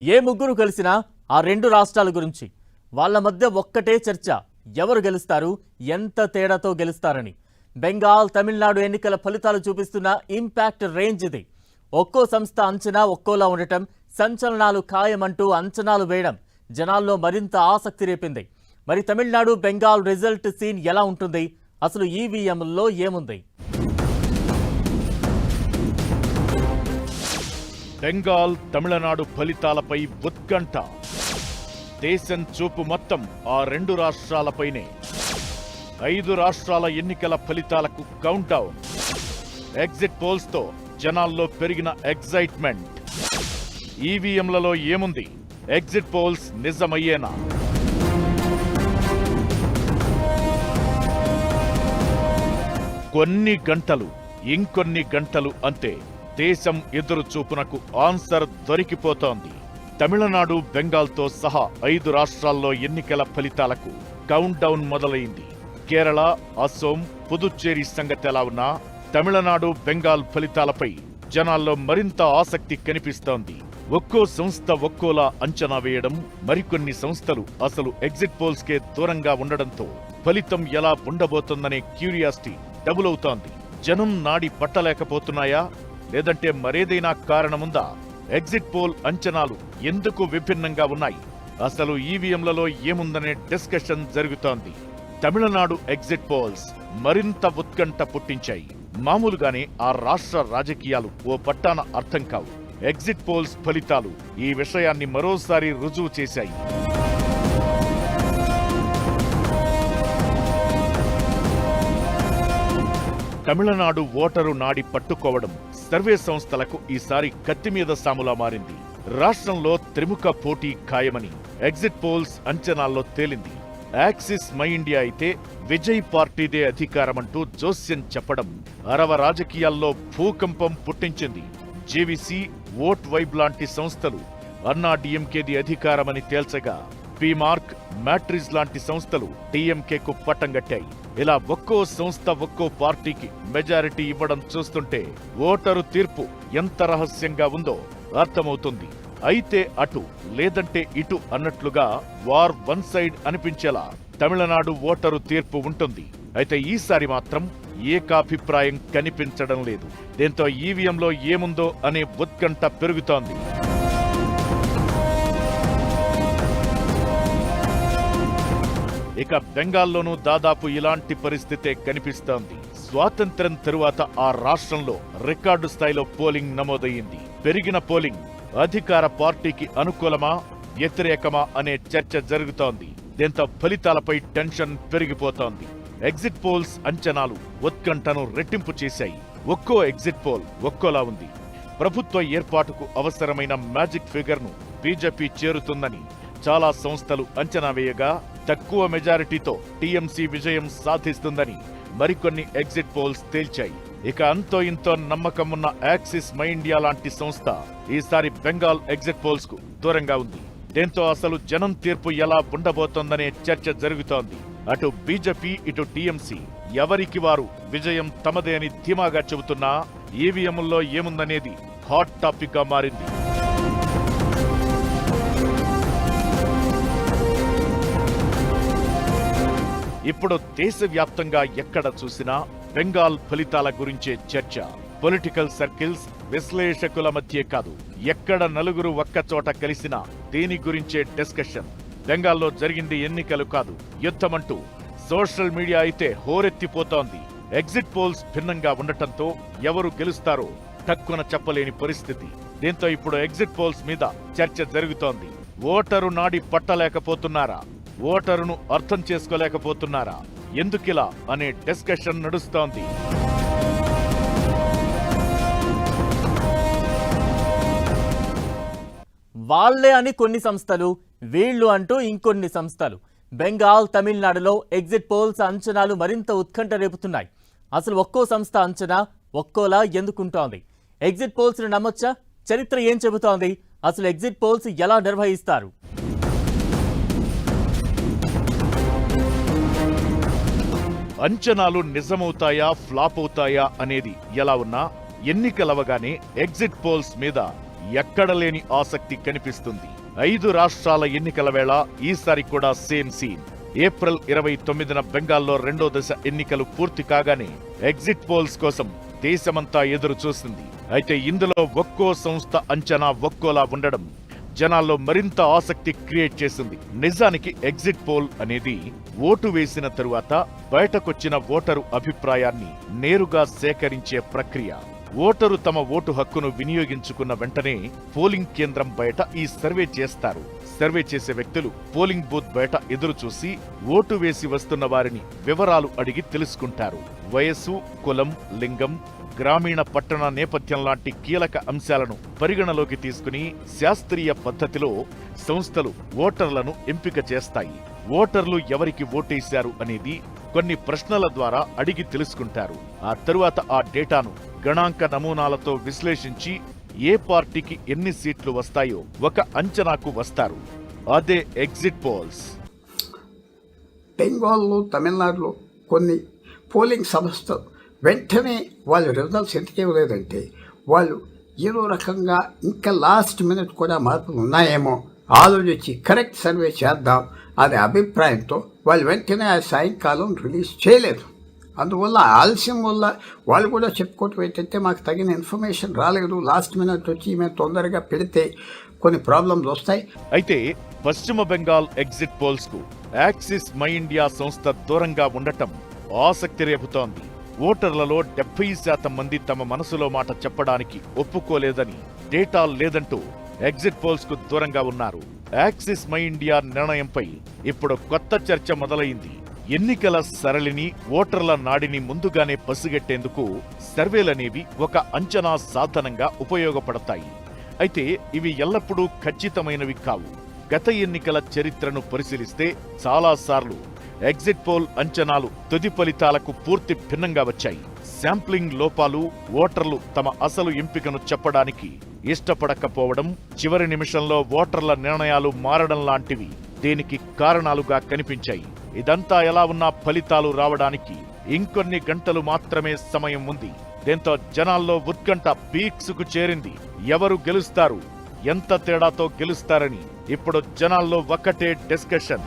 ఏ ముగ్గురు కలిసినా ఆ రెండు రాష్ట్రాల గురించి వాళ్ళ మధ్య ఒక్కటే చర్చ. ఎవరు గెలుస్తారు, ఎంత తేడాతో గెలుస్తారని. బెంగాల్, తమిళనాడు ఎన్నికల ఫలితాలు చూపిస్తున్న ఇంపాక్ట్ రేంజ్ ఇది. ఒక్కో సంస్థ అంచనా ఒక్కోలా ఉండటం, సంచలనాలు ఖాయమంటూ అంచనాలు వేయడం జనాల్లో మరింత ఆసక్తి రేపింది. మరి తమిళనాడు, బెంగాల్ రిజల్ట్ సీన్ ఎలా ఉంటుంది? అసలు ఈవీఎంల్లో ఏముంది? బెంగాల్, తమిళనాడు ఫలితాలపై ఉత్కంఠ. దేశం చూపు మొత్తం ఆ రెండు రాష్ట్రాలపైనే. 5 రాష్ట్రాల ఎన్నికల ఫలితాలకు కౌంట్ డౌన్. ఎగ్జిట్ పోల్స్తో జనాల్లో పెరిగిన ఎగ్జైట్మెంట్. ఈవీఎంలలో ఏముంది? ఎగ్జిట్ పోల్స్ నిజమయ్యేనా? కొన్ని గంటలు, ఇంకొన్ని గంటలు అంతే దేశం ఎదురు చూపునకు ఆన్సర్ దొరికిపోతోంది. తమిళనాడు, బెంగాల్తో సహా 5 రాష్ట్రాల్లో ఎన్నికల ఫలితాలకు కౌంట్ డౌన్ మొదలైంది. కేరళ, అసోం, పుదుచ్చేరి సంగతి ఎలా ఉన్నా తమిళనాడు, బెంగాల్ ఫలితాలపై జనాల్లో మరింత ఆసక్తి కనిపిస్తోంది. ఒక్కో సంస్థ ఒక్కోలా అంచనా వేయడం, మరికొన్ని సంస్థలు అసలు ఎగ్జిట్ పోల్స్కే దూరంగా ఉండడంతో ఫలితం ఎలా ఉండబోతోందనే క్యూరియాసిటీ డబుల్ అవుతోంది. జనం నాడి పట్టలేకపోతున్నాయా, లేదంటే మరేదైనా కారణముందా? ఎగ్జిట్ పోల్ అంచనాలు ఎందుకు విభిన్నంగా ఉన్నాయి? అసలు ఈవీఎంలలో ఏముందనే డిస్కషన్ జరుగుతోంది. తమిళనాడు ఎగ్జిట్ పోల్స్ మరింత ఉత్కంఠ పుట్టించాయి. మామూలుగానే ఆ రాష్ట్ర రాజకీయాలు ఓ పట్టాన అర్థం కావు. ఎగ్జిట్ పోల్స్ ఫలితాలు ఈ విషయాన్ని మరోసారి రుజువు చేశాయి. తమిళనాడు ఓటరు నాడి పట్టుకోవడం సర్వే సంస్థలకు ఈసారి కత్తిమీద సాములా మారింది. రాష్ట్రంలో త్రిముఖ పోటీ ఖాయమని ఎగ్జిట్ పోల్స్ అంచనాల్లో తేలింది. యాక్సిస్ మై ఇండియా అయితే విజయ్ పార్టీదే అధికారమంటూ జోస్యం చెప్పడం అరవ రాజకీయాల్లో భూకంపం పుట్టించింది. జేవీసీ, ఓట్ వైబ్ లాంటి సంస్థలు అన్నా డీఎంకేది అధికారమని తేల్చగా, పీమార్క్, మ్యాట్రిజ్ లాంటి సంస్థలు డీఎంకేకు పట్టం గట్టాయి. ఇలా ఒక్కో సంస్థ ఒక్కో పార్టీకి మెజారిటీ ఇవ్వడం చూస్తుంటే ఓటరు తీర్పు ఎంత రహస్యంగా ఉందో అర్థమవుతుంది. అయితే అటు లేదంటే ఇటు అన్నట్లుగా వార్ వన్ సైడ్ అనిపించేలా తమిళనాడు ఓటరు తీర్పు ఉంటుంది. అయితే ఈసారి మాత్రం ఏకాభిప్రాయం కనిపించడం లేదు. దీంతో ఈవీఎంలో ఏముందో అనే ఉత్కంఠ పెరుగుతోంది. ఇక బెంగాల్లోనూ దాదాపు ఇలాంటి పరిస్థితే కనిపిస్తోంది. స్వాతంత్ర్యం తరువాత ఆ రాష్ట్రంలో రికార్డు స్థాయిలో పోలింగ్ నమోదయ్యింది. పెరిగిన పోలింగ్ అధికార పార్టీకి అనుకూలమా, వ్యతిరేకమా అనే చర్చ జరుగుతోంది. దీంతో ఫలితాలపై టెన్షన్ పెరిగిపోతోంది. ఎగ్జిట్ పోల్స్ అంచనాలు ఉత్కంఠను రెట్టింపు చేశాయి. ఒక్కో ఎగ్జిట్ పోల్ ఒక్కోలా ఉంది. ప్రభుత్వ ఏర్పాటుకు అవసరమైన మ్యాజిక్ ఫిగర్ ను బీజేపీ చేరుతుందని చాలా సంస్థలు అంచనా వేయగా, తక్కువ మెజారిటీతో టీఎంసీ విజయం సాధిస్తుందని మరికొన్ని ఎగ్జిట్ పోల్స్ తేల్చాయి. ఇక అంతో ఇంతో నమ్మకం ఉన్న యాక్సిస్ మై ఇండియా లాంటి సంస్థ ఈసారి బెంగాల్ ఎగ్జిట్ పోల్స్ కు దూరంగా ఉంది. దీంతో అసలు జనం తీర్పు ఎలా ఉండబోతోందనే చర్చ జరుగుతోంది. అటు బీజేపీ, ఇటు టీఎంసీ ఎవరికి వారు విజయం తమదే అని ధీమాగా చెబుతున్నా ఈవీఎంల్లో ఏముందనేది హాట్ టాపిక్ గా మారింది. ఇప్పుడు దేశవ్యాప్తంగా ఎక్కడ చూసినా బెంగాల్ ఫలితాల గురించే చర్చ. పొలిటికల్ సర్కిల్స్, విశ్లేషకుల మధ్య కాదు, ఎక్కడ నలుగురు ఒక్కచోట కలిసినా దీని గురించే డిస్కషన్. బెంగాల్లో జరిగింది ఎన్నికలు కాదు, యుద్ధమంటూ సోషల్ మీడియా అయితే హోరెత్తిపోతోంది. ఎగ్జిట్ పోల్స్ భిన్నంగా ఉండటంతో ఎవరు గెలుస్తారో తక్కువ చెప్పలేని పరిస్థితి. దీంతో ఇప్పుడు ఎగ్జిట్ పోల్స్ మీద చర్చ జరుగుతోంది. ఓటరు నాడి పట్టలేకపోతున్నారా, ఓటరును అర్థం చేసుకోలేకపోతున్నారా, ఎందుకిలా అనే డిస్కషన్ నడుస్తోంది. వాళ్లే అని కొన్ని సంస్థలు, వీళ్లు అంటూ ఇంకొన్ని సంస్థలు. బెంగాల్, తమిళనాడులో ఎగ్జిట్ పోల్స్ అంచనాలు మరింత ఉత్కంఠ రేపుతున్నాయి. అసలు ఒక్కో సంస్థ అంచనా ఒక్కోలా ఎందుకుంటోంది? ఎగ్జిట్ పోల్స్ ని నమ్మొచ్చా? చరిత్ర ఏం చెబుతోంది? అసలు ఎగ్జిట్ పోల్స్ ఎలా నిర్వహిస్తారు? అంచనాలు నిజమవుతాయా, ఫ్లాప్ అవుతాయా అనేది ఎలా ఉన్నా ఎన్నికలవగానే ఎగ్జిట్ పోల్స్ మీద ఎక్కడ లేని ఆసక్తి కనిపిస్తుంది. 5 రాష్ట్రాల ఎన్నికల వేళ ఈసారి కూడా సేమ్ సీన్. ఏప్రిల్ 29న బెంగాల్లో రెండో దశ ఎన్నికలు పూర్తి కాగానే ఎగ్జిట్ పోల్స్ కోసం దేశమంతా ఎదురు చూస్తుంది. అయితే ఇందులో ఒక్కో సంస్థ అంచనా ఒక్కోలా ఉండడం జనాల్లో మరింత ఆసక్తి క్రియేట్ చేసింది. నిజానికి ఎగ్జిట్ పోల్ అనేది ఓటు వేసిన తరువాత బయటకొచ్చిన ఓటరు అభిప్రాయాన్ని నేరుగా సేకరించే ప్రక్రియ. ఓటరు తమ ఓటు హక్కును వినియోగించుకున్న వెంటనే పోలింగ్ కేంద్రం బయట ఈ సర్వే చేస్తారు. సర్వే చేసే వ్యక్తులు పోలింగ్ బూత్ బయట ఎదురు చూసి ఓటు వేసి వస్తున్న వారిని వివరాలు అడిగి తెలుసుకుంటారు. వయస్సు, కులం, లింగం, గ్రామీణ పట్టణ నేపథ్యం లాంటి కీలక అంశాలను పరిగణలోకి తీసుకుని శాస్త్రీయ పద్ధతిలో సంస్థలు ఓటర్లను ఎంపిక చేస్తాయి. ఓటర్లు ఎవరికి ఓటేశారు అనేది కొన్ని ప్రశ్నల ద్వారా అడిగి తెలుసుకుంటారు. ఆ తరువాత ఆ డేటాను గణాంక నమూనాలతో విశ్లేషించి ఏ పార్టీకి ఎన్ని సీట్లు వస్తాయో ఒక అంచనాకు వస్తారు. అదే ఎగ్జిట్ పోల్స్. బెంగాల్లో, తమిళనాడులో కొన్ని పోలింగ్ సంస్థలు వెంటనే వాళ్ళు రిజల్ట్స్ ఎందుకు ఇవ్వలేదంటే వాళ్ళు ఏదో రకంగా ఇంకా లాస్ట్ మినిట్ కూడా మార్పులు ఉన్నాయేమో ఆలోచించి కరెక్ట్ సర్వే చేద్దాం అనే అభిప్రాయంతో వాళ్ళు వెంటనే ఆ సాయంకాలం రిలీజ్ చేయలేదు. అందువల్ల ఆలస్యం వల్ల వాళ్ళు కూడా చెప్పుకోవటం ఏంటంటే మాకు తగిన ఇన్ఫర్మేషన్ రాలేదు, లాస్ట్ మినిట్ వచ్చి మేము తొందరగా పెడితే కొన్ని ప్రాబ్లమ్స్ వస్తాయి. అయితే పశ్చిమ బెంగాల్ ఎగ్జిట్ పోల్స్ కు యాక్సిస్ మై ఇండియా సంస్థ దూరంగా ఉండటం ఆసక్తి రేపుతోంది. ఓటర్లలో 70% మంది తమ మనసులో మాట చెప్పడానికి ఒప్పుకోలేదని, డేటా లేదంటూ ఎగ్జిట్ పోల్స్ కు దూరంగా ఉన్నారు. యాక్సిస్ మై ఇండియా నిర్ణయంపై ఇప్పుడు కొత్త చర్చ మొదలైంది. ఎన్నికల సరళిని, ఓటర్ల నాడిని ముందుగానే పసిగట్టేందుకు సర్వేలనేవి ఒక అంచనా సాధనంగా ఉపయోగపడతాయి. అయితే ఇవి ఎల్లప్పుడూ ఖచ్చితమైనవి కావు. గత ఎన్నికల చరిత్రను పరిశీలిస్తే చాలాసార్లు ఎగ్జిట్ పోల్ అంచనాలు తుది ఫలితాలకు పూర్తి భిన్నంగా వచ్చాయి. శాంప్లింగ్ లోపాలు, ఓటర్లు తమ అసలు ఎంపికను చెప్పడానికి ఇష్టపడకపోవడం, చివరి నిమిషంలో ఓటర్ల నిర్ణయాలు మారడం లాంటివి దీనికి కారణాలుగా కనిపించాయి. ఇదంతా ఎలా ఉన్నా ఫలితాలు రావడానికి ఇంకొన్ని గంటలు మాత్రమే సమయం ఉంది. దీంతో జనాల్లో ఉత్కంఠ పీక్స్కు చేరింది. ఎవరు గెలుస్తారు, ఎంత తేడాతో గెలుస్తారని ఇప్పుడు జనాల్లో ఒక్కటే డిస్కషన్.